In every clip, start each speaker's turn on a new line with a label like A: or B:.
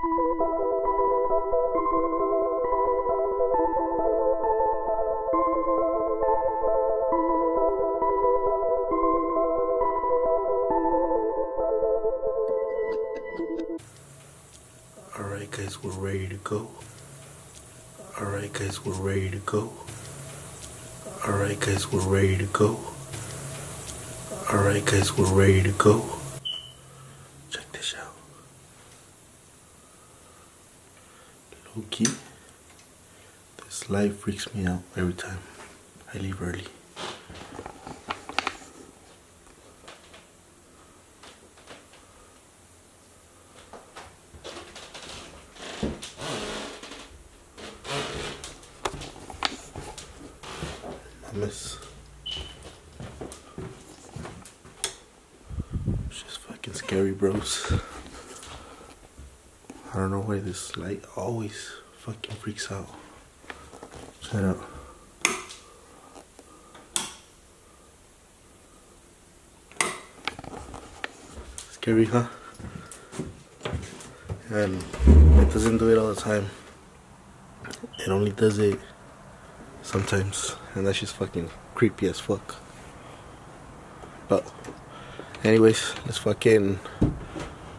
A: Alright guys, we're ready to go. Alright guys, we're ready to go. Alright guys, we're ready to go. Alright guys, we're ready to go. Check this out. Low key, this life freaks me out every time I leave early. Miss. It's just fucking scary, bros. I don't know why this light always fucking freaks out. Check it out. Scary, huh? And it doesn't do it all the time. It only does it sometimes, and that's just fucking creepy as fuck. But anyways, let's fucking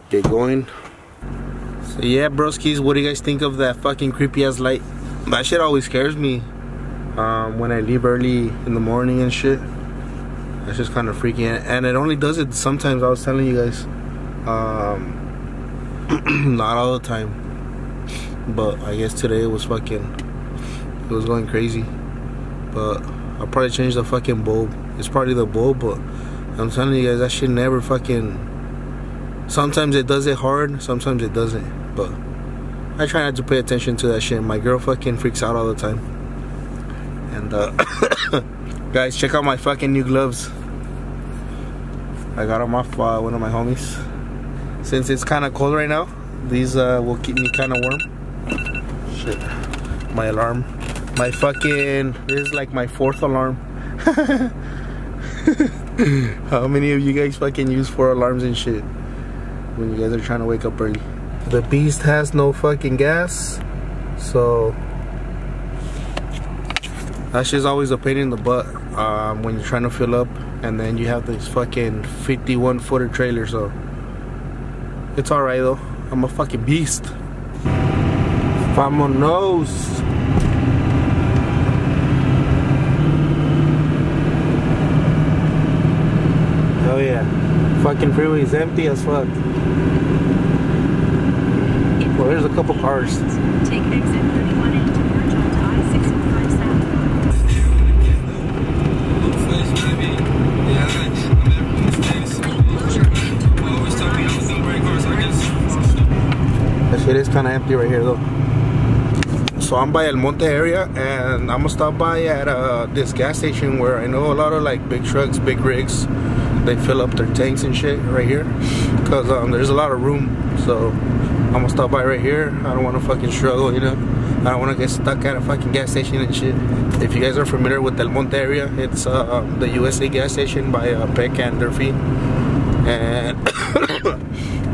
A: get going. So yeah, broskies, what do you guys think of that fucking creepy ass light? That shit always scares me when I leave early in the morning and shit. That's just kind of freaky, and it only does it sometimes. I was telling you guys, not all the time, but I guess today it was fucking, it was going crazy. But I'll probably change the fucking bulb. It's probably the bulb, but I'm telling you guys, that shit never fucking... Sometimes it does it hard, sometimes it doesn't. But I try not to pay attention to that shit. My girl fucking freaks out all the time. And guys, check out my fucking new gloves. I got them off one of my homies. Since it's kind of cold right now, these will keep me kind of warm. Shit. My alarm. My fucking, this is like my 4th alarm. How many of you guys fucking use 4 alarms and shit when you guys are trying to wake up early? The beast has no fucking gas, so that's just always a pain in the butt when you're trying to fill up, and then you have this fucking 51-footer trailer. So it's alright though. I'm a fucking beast. Vamonos. Oh yeah, fucking freeway is empty as fuck. Well, there's a couple cars.
B: Take exit 31 into Virgil to I-605 South.
A: That shit is kind of empty right here though. So I'm by El Monte area, and I'm gonna stop by at this gas station where I know a lot of like big trucks, big rigs, they fill up their tanks and shit right here, because there's a lot of room. So I'm gonna stop by right here. I don't want to fucking struggle, you know. I don't want to get stuck at a fucking gas station and shit. If you guys are familiar with El Monte area, it's the USA gas station by Peck and Durfee, and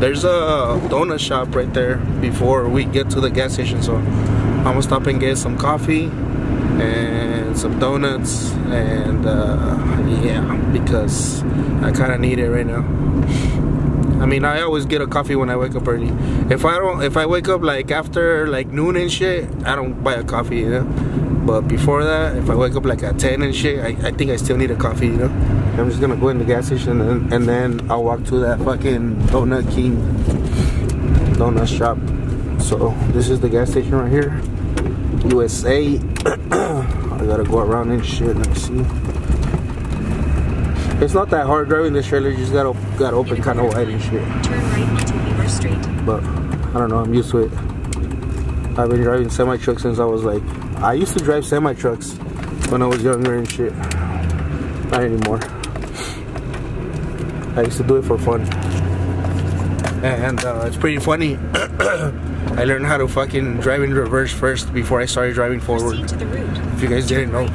A: there's a donut shop right there before we get to the gas station. So I'm gonna stop and get some coffee and some donuts, and yeah, because I kind of need it right now. I mean, I always get a coffee when I wake up early. If I wake up like after like noon and shit, I don't buy a coffee, you know. But before that, if I wake up like at 10 and shit, I think I still need a coffee, you know. I'm just gonna go in the gas station, and then I'll walk to that fucking Donut King donut shop. So this is the gas station right here, USA. I gotta go around and shit. Let me see. It's not that hard driving this trailer. You just gotta open kind of wide and shit.
B: Turn right onto Weaver Street.
A: But I don't know. I'm used to it. I've been driving semi trucks since I was like. I used to drive semi trucks when I was younger and shit. Not anymore. I used to do it for fun. And it's pretty funny. I learned how to fucking drive in reverse first before I started driving forward.
B: Proceed to the route.
A: If you guys didn't know.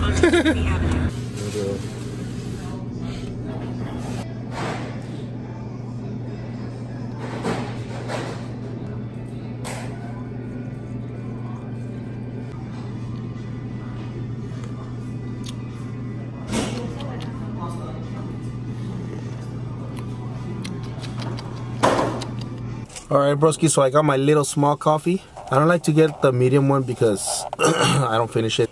A: Alright, broski, so I got my little small coffee. I don't like to get the medium one because I don't finish it.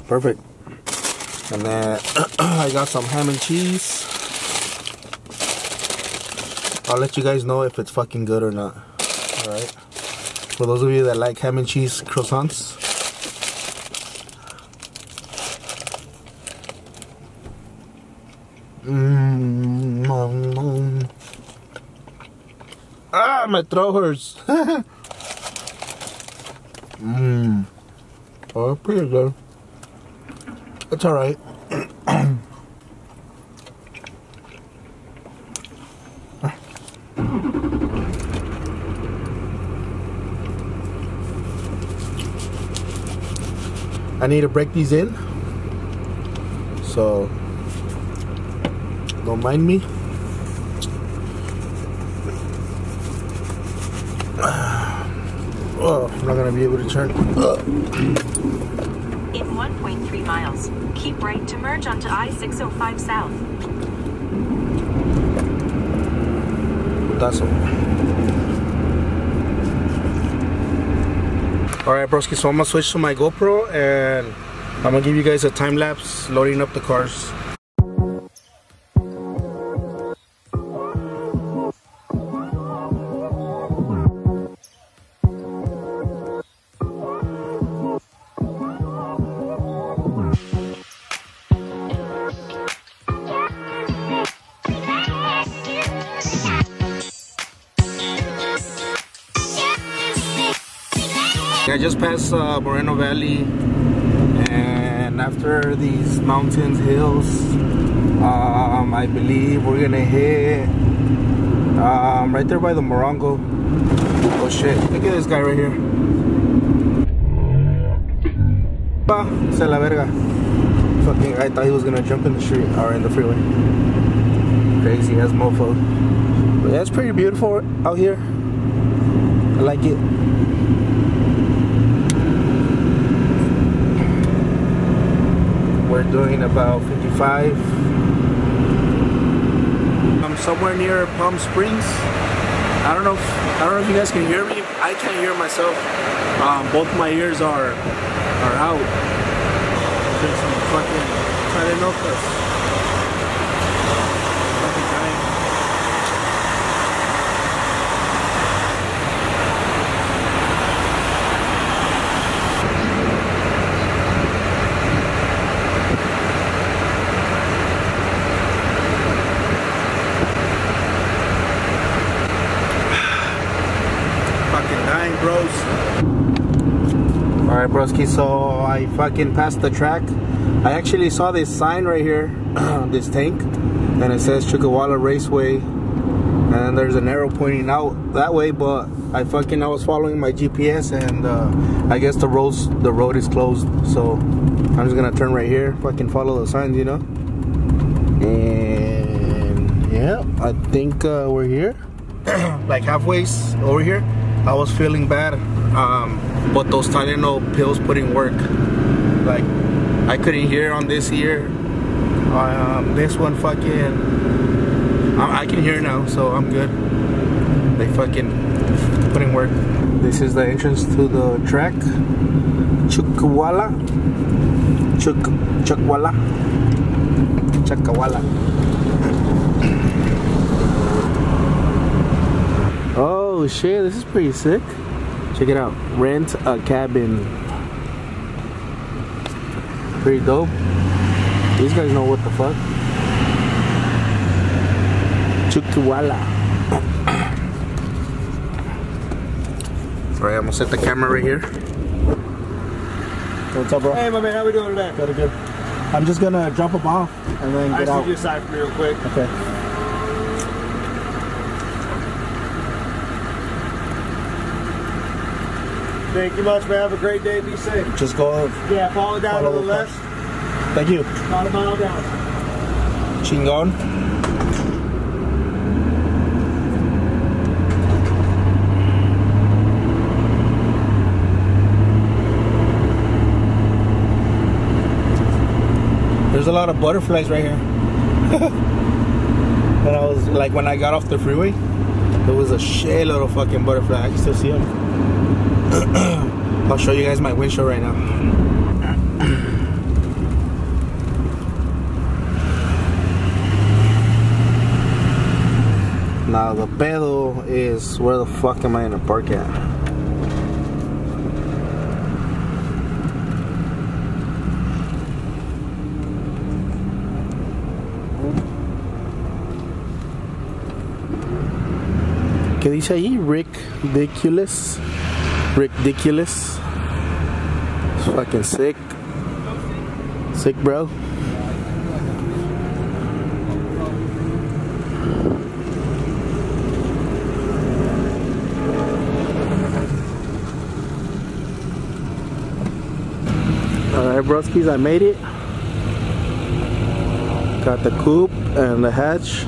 A: Perfect. And then I got some ham and cheese. I'll let you guys know if it's fucking good or not. Alright. For those of you that like ham and cheese croissants. Ah, my throat hurts. Oh, pretty good. It's alright. I need to break these in, so don't mind me. Oh, I'm not gonna be able to turn.
B: In 1.3 miles, keep right to merge onto I-605 South.
A: That's all. Alright, broski, so I'm gonna switch to my GoPro and I'm gonna give you guys a time lapse loading up the cars. I just passed Moreno Valley, and after these mountains, hills, I believe we're gonna hit right there by the Morongo. Oh shit, look at this guy right here. Se la verga. Fucking, I thought he was gonna jump in the street or in the freeway. Crazy ass mofo. But yeah, it's pretty beautiful out here. I like it. We're doing about 55. I'm somewhere near Palm Springs. I don't know if you guys can hear me. I can't hear myself. Both my ears are out. There's some fucking Talenocas. Fucking dying. Bros. Alright, broski, so I fucking passed the track. I actually saw this sign right here, this tank, and it says Chuckawalla Raceway, and there's an arrow pointing out that way, but I was following my GPS, and I guess the road is closed, so I'm just gonna turn right here, fucking follow the signs, you know. And yeah, I think we're here. Like halfway over here. I was feeling bad, but those Tylenol pills put in work. Like, I couldn't hear on this ear. This one fucking, I can hear now, so I'm good. They fucking put in work. This is the entrance to the track. Chuckawalla. Chuckawalla. Oh shit, this is pretty sick. Check it out. Rent a cabin. Pretty dope. These guys know what the fuck. Chuckawalla. Alright, I'm gonna set the camera right here. What's up, bro?
C: Hey, my man, how we doing today?
A: Good, good. I'm just gonna drop them off and then get out.
C: I just need you aside from me real quick.
A: Okay.
C: Thank you much, man. Have a great day. Be safe.
A: Just go.
C: Yeah, follow down to the left.
A: Thank you.
C: About a mile down.
A: Chingon. There's a lot of butterflies right here. When I was like when I got off the freeway, there was a shitload of fucking butterflies. I can still see them. I'll show you guys my windshield right now. Now the pedo is where the fuck am I gonna park at? ¿Qué dice ahí? Ridiculous. Ridiculous. It's fucking sick. Sick, bro. Alright, broskies, I made it. Got the coupe and the hatch.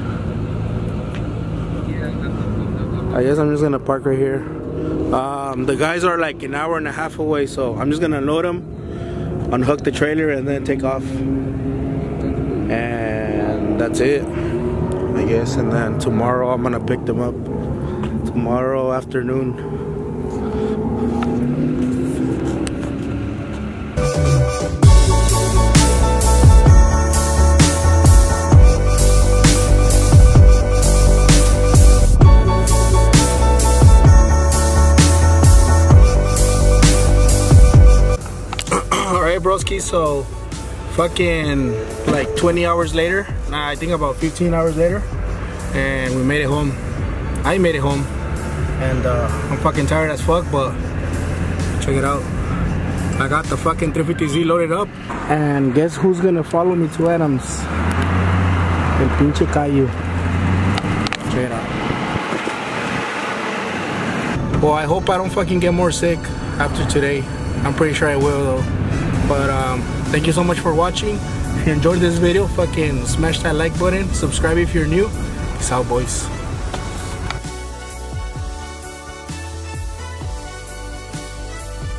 A: I guess I'm just gonna park right here. The guys are like an hour and a half away, so I'm just gonna load them, unhook the trailer, and then take off. And that's it, I guess. And then tomorrow I'm gonna pick them up. Tomorrow afternoon. Broski, so fucking like 20 hours later, nah, I think about 15 hours later, and we made it home. I made it home, and I'm fucking tired as fuck, but check it out. I got the fucking 350Z loaded up, and guess who's gonna follow me to Adams? El pinche Caillou. Check it out. Well, I hope I don't fucking get more sick after today. I'm pretty sure I will though. But thank you so much for watching. If you enjoyed this video, fucking smash that like button, subscribe if you're new. Peace out, boys.